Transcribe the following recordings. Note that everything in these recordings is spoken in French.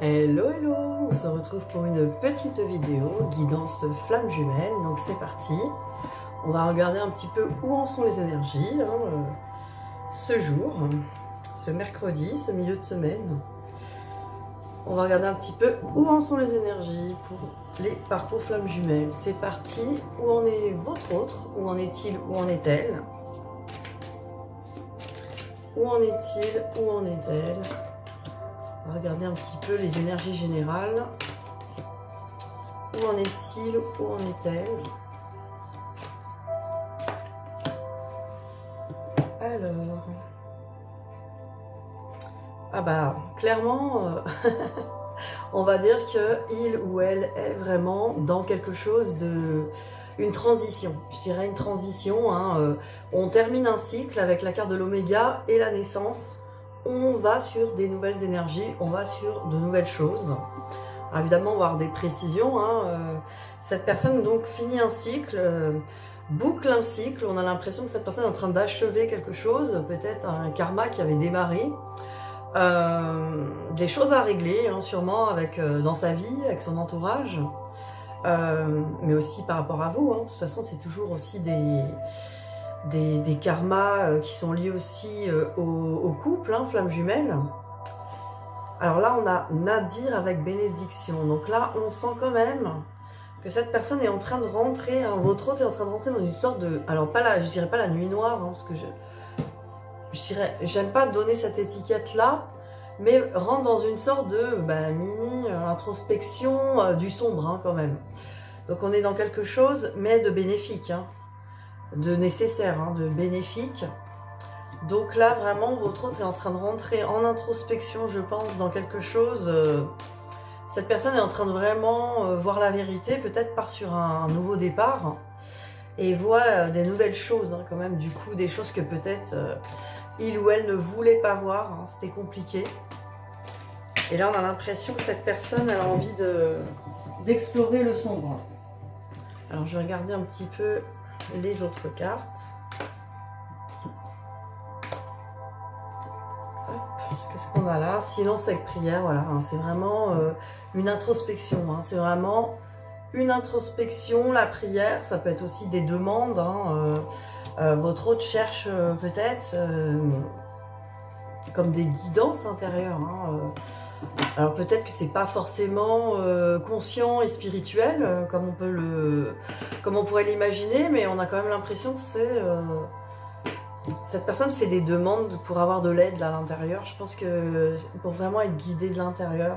Hello, hello, on se retrouve pour une petite vidéo guidance flamme jumelle, donc c'est parti. On va regarder un petit peu où en sont les énergies ce jour, ce mercredi, ce milieu de semaine. On va regarder un petit peu où en sont les énergies pour les parcours flamme jumelle. C'est parti, où en est votre autre, où en est-il, où en est-elle? Où en est-il, où en est-elle? On va regarder un petit peu les énergies générales. Où en est-il? Où en est-elle? Alors... Ah bah, clairement, on va dire qu'il ou elle est vraiment dans quelque chose de... une transition. Je dirais une transition. On termine un cycle avec la carte de l'oméga et la naissance. On va sur des nouvelles énergies, on va sur de nouvelles choses. Alors évidemment, on va avoir des précisions. Cette personne donc finit un cycle, boucle un cycle. On a l'impression que cette personne est en train d'achever quelque chose, peut-être un karma qui avait démarré. Des choses à régler, sûrement avec, dans sa vie, avec son entourage. Mais aussi par rapport à vous. De toute façon, c'est toujours aussi des karmas qui sont liés aussi au couple, flamme jumelle. Alors là, on a Nadir avec bénédiction. Donc là, on sent quand même que cette personne est en train de rentrer, votre autre est en train de rentrer dans une sorte de... Alors pas là, je dirais pas la nuit noire, parce que j'aime pas donner cette étiquette-là, mais rentre dans une sorte de mini introspection du sombre quand même. Donc on est dans quelque chose, mais de bénéfique, de nécessaire, de bénéfique. Donc là, vraiment, votre autre est en train de rentrer en introspection, je pense, dans quelque chose. Cette personne est en train de vraiment voir la vérité, peut-être part sur un nouveau départ, et voit des nouvelles choses, quand même, du coup, des choses que peut-être il ou elle ne voulait pas voir, c'était compliqué. Et là, on a l'impression que cette personne, elle a envie d'explorer le sombre. Alors, je vais regarder un petit peu les autres cartes. Qu'est-ce qu'on a là? Silence avec prière, voilà. C'est vraiment une introspection. C'est vraiment une introspection. La prière, ça peut être aussi des demandes. Votre autre cherche peut-être comme des guidances intérieures. Alors peut-être que c'est pas forcément conscient et spirituel comme on pourrait l'imaginer, mais on a quand même l'impression que c'est cette personne fait des demandes pour avoir de l'aide à l'intérieur. Je pense que pour vraiment être guidée de l'intérieur.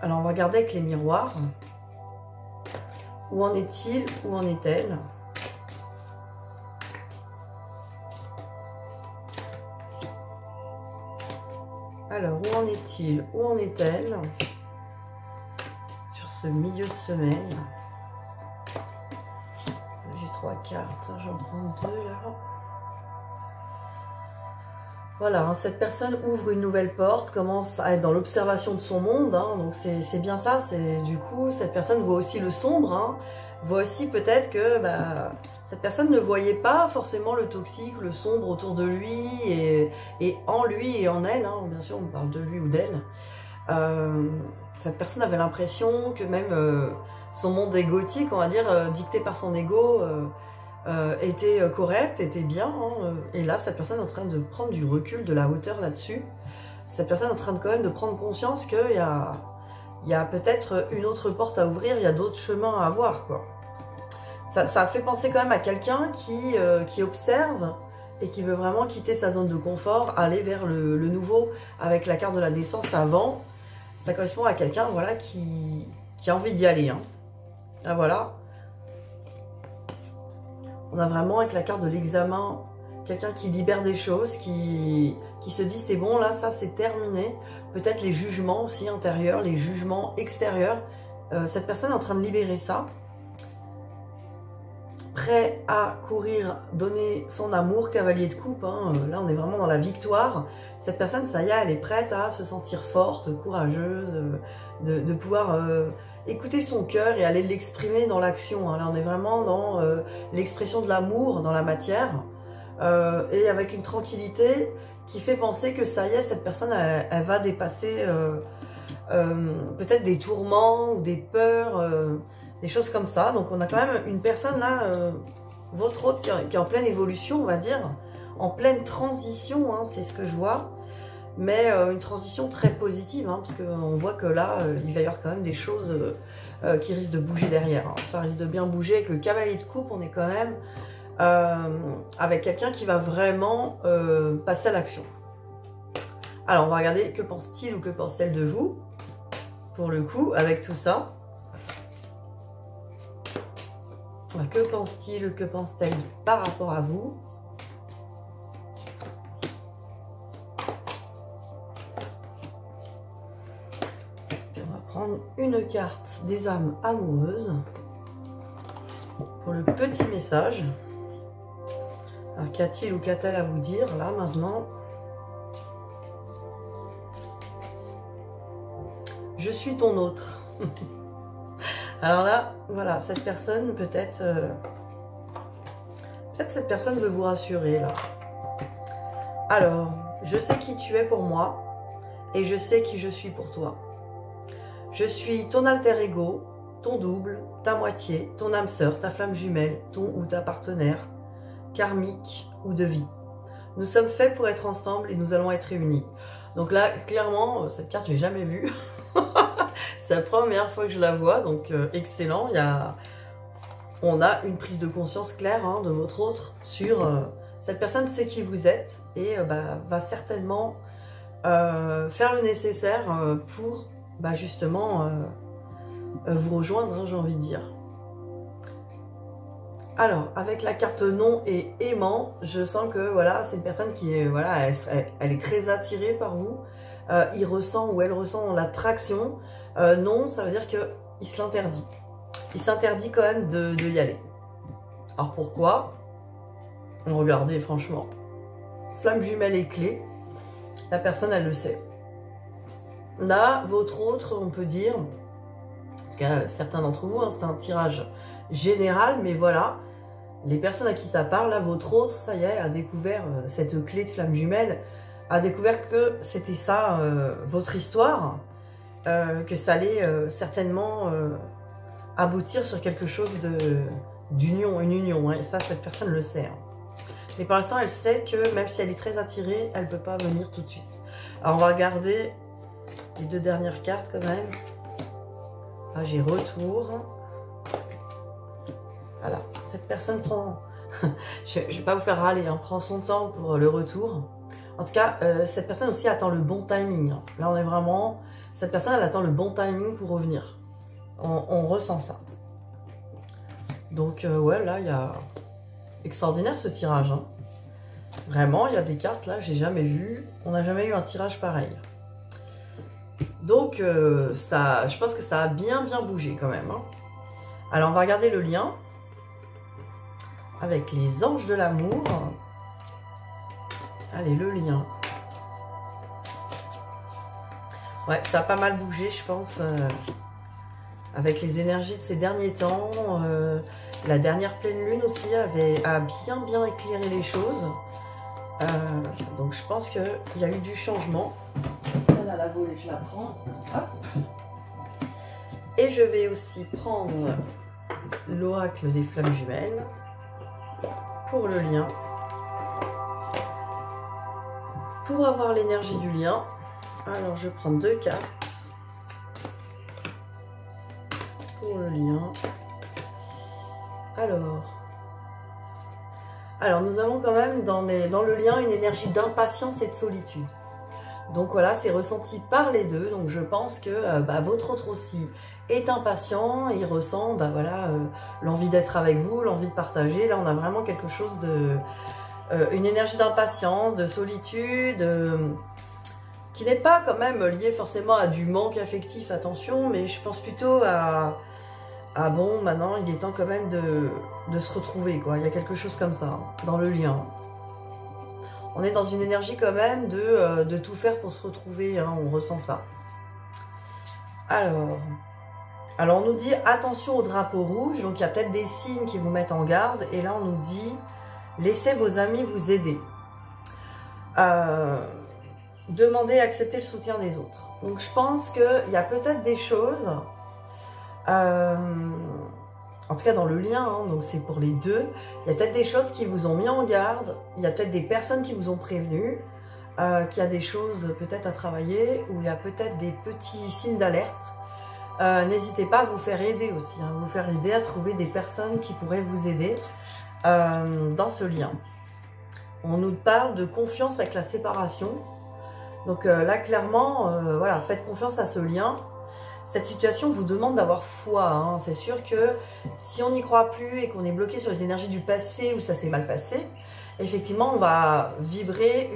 Alors on va regarder avec les miroirs. Où en est-il? Où en est-elle? Alors, où en est-il? Où en est-elle sur ce milieu de semaine? J'ai 3 cartes, j'en prends 2 là. Voilà, cette personne ouvre une nouvelle porte, commence à être dans l'observation de son monde, donc c'est bien ça. Du coup, cette personne voit aussi le sombre, voit aussi peut-être que cette personne ne voyait pas forcément le toxique, le sombre autour de lui et en lui et en elle, bien sûr on parle de lui ou d'elle. Cette personne avait l'impression que même son monde égotique, on va dire, dicté par son ego, était correct, était bien. Et là, cette personne est en train de prendre du recul, de la hauteur là-dessus. Cette personne est en train quand même de prendre conscience qu'il y a peut-être une autre porte à ouvrir, il y a d'autres chemins à avoir, quoi. Ça fait penser quand même à quelqu'un qui observe et qui veut vraiment quitter sa zone de confort, aller vers le nouveau avec la carte de la naissance avant. Ça correspond à quelqu'un qui a envie d'y aller. Ah, voilà. On a vraiment avec la carte de l'examen, quelqu'un qui libère des choses, qui se dit c'est bon, là, ça c'est terminé. Peut-être les jugements aussi intérieurs, les jugements extérieurs. Cette personne est en train de libérer ça. Prêt à courir, donner son amour, cavalier de coupe. Là, on est vraiment dans la victoire. Cette personne, ça y est, elle est prête à se sentir forte, courageuse, de pouvoir écouter son cœur et aller l'exprimer dans l'action. Là, on est vraiment dans l'expression de l'amour dans la matière et avec une tranquillité qui fait penser que ça y est, cette personne, elle va dépasser peut-être des tourments ou des peurs, des choses comme ça. Donc on a quand même une personne là, votre autre, qui est en pleine évolution, on va dire, en pleine transition, hein, c'est ce que je vois. Mais une transition très positive, hein, parce qu'on voit que là, il va y avoir quand même des choses qui risquent de bouger derrière. Hein. Ça risque de bien bouger. Avec le cavalier de coupe, on est quand même avec quelqu'un qui va vraiment passer à l'action. Alors, on va regarder que pense-t-il ou que pense-t-elle de vous, pour le coup, avec tout ça. Que pense-t-il ou que pense-t-elle par rapport à vous? Une carte des âmes amoureuses pour le petit message. Alors qu'a-t-il ou qu'a-t-elle à vous dire là maintenant? Je suis ton autre. Alors là, voilà, cette personne peut-être cette personne veut vous rassurer là. Alors, je sais qui tu es pour moi et je sais qui je suis pour toi. Je suis ton alter ego, ton double, ta moitié, ton âme sœur, ta flamme jumelle, ton ou ta partenaire, karmique ou de vie. Nous sommes faits pour être ensemble et nous allons être réunis. Donc là, clairement, cette carte, je l'ai jamais vue. C'est la première fois que je la vois, donc excellent. On a une prise de conscience claire hein, de votre autre sur cette personne sait qui vous êtes et va certainement faire le nécessaire pour justement vous rejoindre, hein, j'ai envie de dire. Alors, avec la carte non et aimant, je sens que voilà, c'est une personne qui est, voilà, elle est très attirée par vous. Il ressent ou elle ressent l'attraction. Non, ça veut dire qu'il se l'interdit. Il s'interdit quand même de y aller. Alors pourquoi? Regardez, franchement. Flamme jumelle et clé. La personne, elle le sait. Là, votre autre, on peut dire, en tout cas certains d'entre vous, hein, c'est un tirage général, mais voilà, les personnes à qui ça parle, là, votre autre, ça y est, a découvert cette clé de flamme jumelle, a découvert que c'était ça, votre histoire, que ça allait certainement aboutir sur quelque chose d'union, une union, hein, et ça, cette personne le sait. Hein. Mais pour l'instant, elle sait que même si elle est très attirée, elle ne peut pas venir tout de suite. Alors, on va regarder les deux dernières cartes quand même. Ah, j'ai retour. Voilà, cette personne prend... je ne vais pas vous faire râler, hein, prend son temps pour le retour. En tout cas, cette personne aussi attend le bon timing. Hein. Là, on est vraiment... Cette personne, elle attend le bon timing pour revenir. On ressent ça. Donc, ouais, là, il y a... Extraordinaire ce tirage. Hein. Vraiment, il y a des cartes, là, j'ai jamais vu. On n'a jamais eu un tirage pareil. Donc, ça, je pense que ça a bien bougé quand même. Hein. Alors, on va regarder le lien avec les anges de l'amour. Allez, le lien. Ouais, ça a pas mal bougé, je pense, avec les énergies de ces derniers temps. La dernière pleine lune aussi a bien éclairé les choses. Donc, je pense qu'il y a eu du changement. Celle à la volée, je la prends. Hop. Et je vais aussi prendre l'oracle des flammes jumelles pour le lien. Pour avoir l'énergie du lien, alors je prends deux cartes pour le lien. Alors nous avons quand même dans le lien une énergie d'impatience et de solitude. Donc voilà, c'est ressenti par les deux. Donc je pense que votre autre aussi est impatient, il ressent l'envie d'être avec vous, l'envie de partager. Là on a vraiment quelque chose de... une énergie d'impatience, de solitude, qui n'est pas quand même liée forcément à du manque affectif, attention, mais je pense plutôt à bon, maintenant il est temps quand même de se retrouver, quoi. Il y a quelque chose comme ça, hein, dans le lien. On est dans une énergie quand même de tout faire pour se retrouver, hein, on ressent ça. Alors on nous dit attention au drapeau rouge, donc il y a peut-être des signes qui vous mettent en garde, et là on nous dit laissez vos amis vous aider. demander et accepter le soutien des autres. Donc je pense qu'il y a peut-être des choses, en tout cas dans le lien, hein, donc c'est pour les deux, il y a peut-être des choses qui vous ont mis en garde, il y a peut-être des personnes qui vous ont prévenu, qu'il y a des choses peut-être à travailler, ou il y a peut-être des petits signes d'alerte. N'hésitez pas à vous faire aider aussi, hein, vous faire aider à trouver des personnes qui pourraient vous aider dans ce lien. On nous parle de confiance avec la séparation. Donc là, clairement, voilà, faites confiance à ce lien. Cette situation vous demande d'avoir foi. Hein. C'est sûr que si on n'y croit plus et qu'on est bloqué sur les énergies du passé où ça s'est mal passé, effectivement, on va vibrer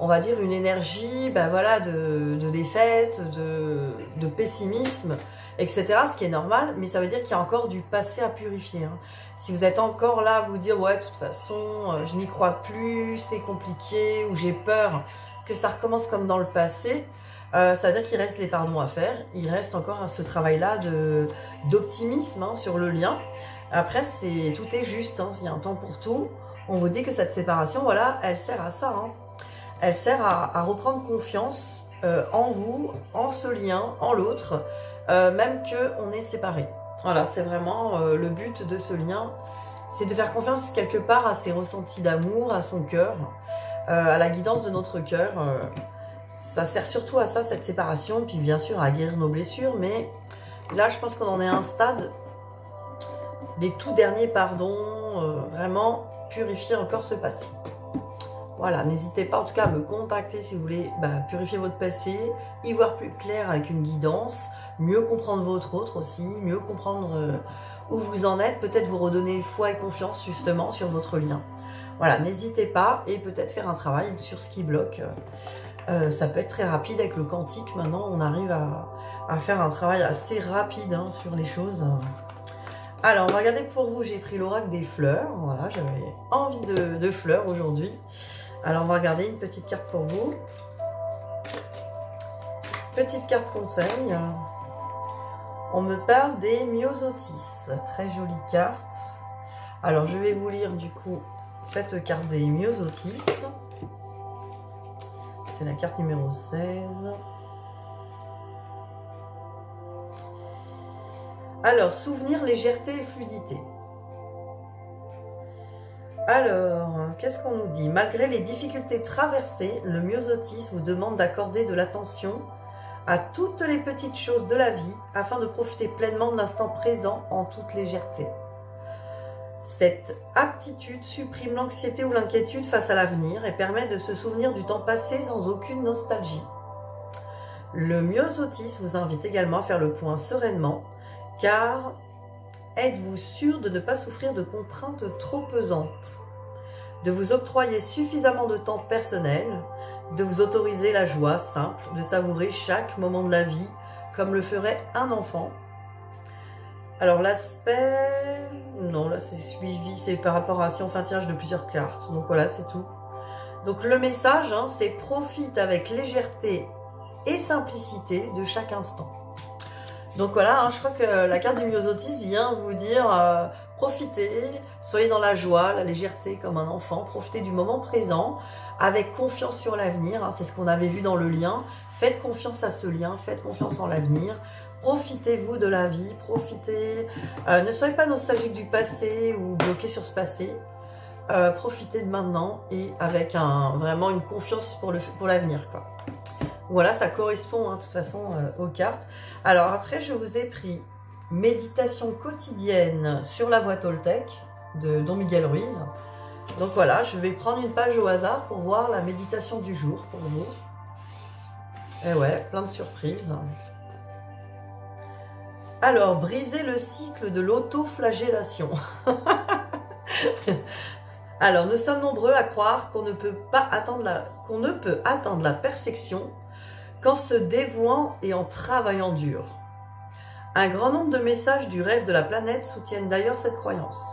on va dire une énergie voilà, de défaite, de pessimisme, etc. Ce qui est normal, mais ça veut dire qu'il y a encore du passé à purifier. Hein. Si vous êtes encore là à vous dire « ouais, de toute façon, je n'y crois plus, c'est compliqué » ou « j'ai peur que ça recommence comme dans le passé », ça veut dire qu'il reste les pardons à faire. Il reste encore ce travail-là d'optimisme hein, sur le lien. Après, tout est juste, hein, il y a un temps pour tout. On vous dit que cette séparation, voilà, elle sert à ça. Hein. Elle sert à reprendre confiance en vous, en ce lien, en l'autre, même qu'on est séparés. Voilà, c'est vraiment le but de ce lien, c'est de faire confiance quelque part à ses ressentis d'amour, à son cœur, à la guidance de notre cœur. Ça sert surtout à ça, cette séparation, puis bien sûr à guérir nos blessures, mais là je pense qu'on en est à un stade, les tout derniers pardons, vraiment purifier encore ce passé. Voilà, n'hésitez pas en tout cas à me contacter si vous voulez purifier votre passé, y voir plus clair avec une guidance, mieux comprendre votre autre aussi, mieux comprendre où vous en êtes, peut-être vous redonner foi et confiance justement sur votre lien. Voilà, n'hésitez pas et peut-être faire un travail sur ce qui bloque. Ça peut être très rapide avec le quantique. Maintenant, on arrive à faire un travail assez rapide hein, sur les choses. Alors, on va regarder pour vous. J'ai pris l'oracle des fleurs. Voilà, j'avais envie de fleurs aujourd'hui. Alors, on va regarder une petite carte pour vous. Petite carte conseil. On me parle des myosotis. Très jolie carte. Alors, je vais vous lire du coup cette carte des myosotis. C'est la carte numéro 16. Alors, souvenir, légèreté et fluidité. Alors, qu'est-ce qu'on nous dit? Malgré les difficultés traversées, le myosotis vous demande d'accorder de l'attention à toutes les petites choses de la vie afin de profiter pleinement de l'instant présent en toute légèreté. Cette aptitude supprime l'anxiété ou l'inquiétude face à l'avenir et permet de se souvenir du temps passé sans aucune nostalgie. Le myosotis vous invite également à faire le point sereinement, car êtes-vous sûr de ne pas souffrir de contraintes trop pesantes, de vous octroyer suffisamment de temps personnel, de vous autoriser la joie simple, de savourer chaque moment de la vie comme le ferait un enfant. Alors l'aspect, non là c'est suivi, c'est par rapport à si on fait un tirage de plusieurs cartes, donc voilà c'est tout. Donc le message hein, c'est profite avec légèreté et simplicité de chaque instant. Donc voilà, hein, je crois que la carte du myosotis vient vous dire profitez, soyez dans la joie, la légèreté comme un enfant, profitez du moment présent avec confiance sur l'avenir, hein, c'est ce qu'on avait vu dans le lien, faites confiance à ce lien, faites confiance en l'avenir. Profitez-vous de la vie, profitez, ne soyez pas nostalgique du passé ou bloqué sur ce passé, profitez de maintenant et avec vraiment une confiance pour l'avenir, quoi. Voilà, ça correspond hein, de toute façon aux cartes. Alors après, je vous ai pris méditation quotidienne sur la voie Toltec de Don Miguel Ruiz. Donc voilà, je vais prendre une page au hasard pour voir la méditation du jour pour vous. Et ouais, plein de surprises. Alors, briser le cycle de l'autoflagellation. Alors, nous sommes nombreux à croire qu'on ne peut attendre la perfection qu'en se dévouant et en travaillant dur. Un grand nombre de messages du rêve de la planète soutiennent d'ailleurs cette croyance.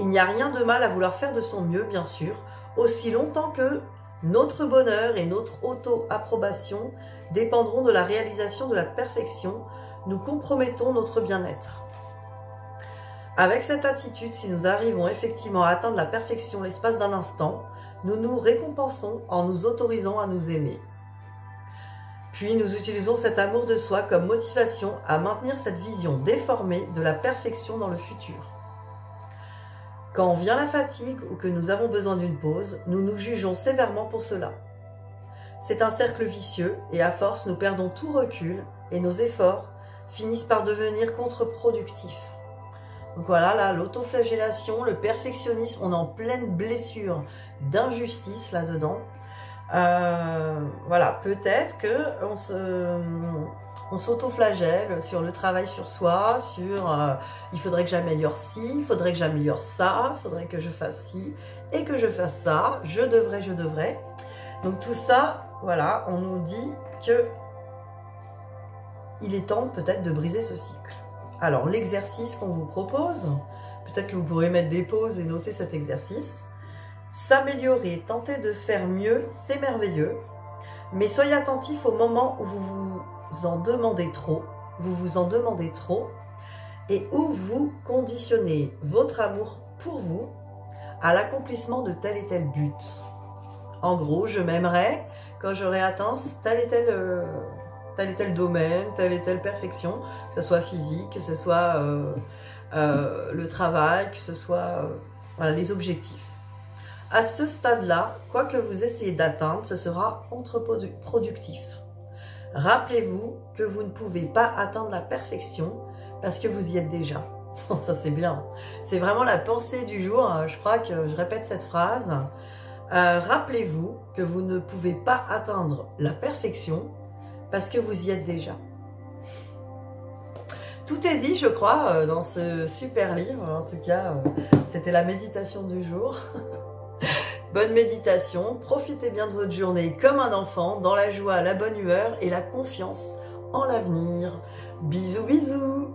Il n'y a rien de mal à vouloir faire de son mieux, bien sûr, aussi longtemps que notre bonheur et notre auto-approbation dépendront de la réalisation de la perfection. Nous compromettons notre bien-être. Avec cette attitude, si nous arrivons effectivement à atteindre la perfection l'espace d'un instant, nous nous récompensons en nous autorisant à nous aimer. Puis nous utilisons cet amour de soi comme motivation à maintenir cette vision déformée de la perfection dans le futur. Quand vient la fatigue ou que nous avons besoin d'une pause, nous nous jugeons sévèrement pour cela. C'est un cercle vicieux et à force nous perdons tout recul et nos efforts finissent par devenir contre-productifs. Donc voilà, là, l'autoflagellation, le perfectionnisme, on est en pleine blessure d'injustice là-dedans. Voilà, peut-être qu'on s'autoflagelle sur le travail sur soi, sur il faudrait que j'améliore ci, il faudrait que j'améliore ça, il faudrait que je fasse ci et que je fasse ça, je devrais. Donc tout ça, voilà, on nous dit que il est temps peut-être de briser ce cycle. Alors l'exercice qu'on vous propose, peut-être que vous pourrez mettre des pauses et noter cet exercice. S'améliorer, tenter de faire mieux, c'est merveilleux, mais soyez attentif au moment où vous vous en demandez trop, et où vous conditionnez votre amour pour vous à l'accomplissement de tel et tel but. En gros, je m'aimerais quand j'aurai atteint tel et tel domaine, telle et telle perfection, que ce soit physique, que ce soit le travail, que ce soit voilà, les objectifs. À ce stade-là, quoi que vous essayez d'atteindre, ce sera contre-productif. Rappelez-vous que vous ne pouvez pas atteindre la perfection parce que vous y êtes déjà. Ça c'est bien. C'est vraiment la pensée du jour. Je crois que je répète cette phrase. Rappelez-vous que vous ne pouvez pas atteindre la perfection parce que vous y êtes déjà. Tout est dit, je crois, dans ce super livre. En tout cas, c'était la méditation du jour. Bonne méditation, profitez bien de votre journée comme un enfant, dans la joie, la bonne humeur et la confiance en l'avenir. Bisous, bisous!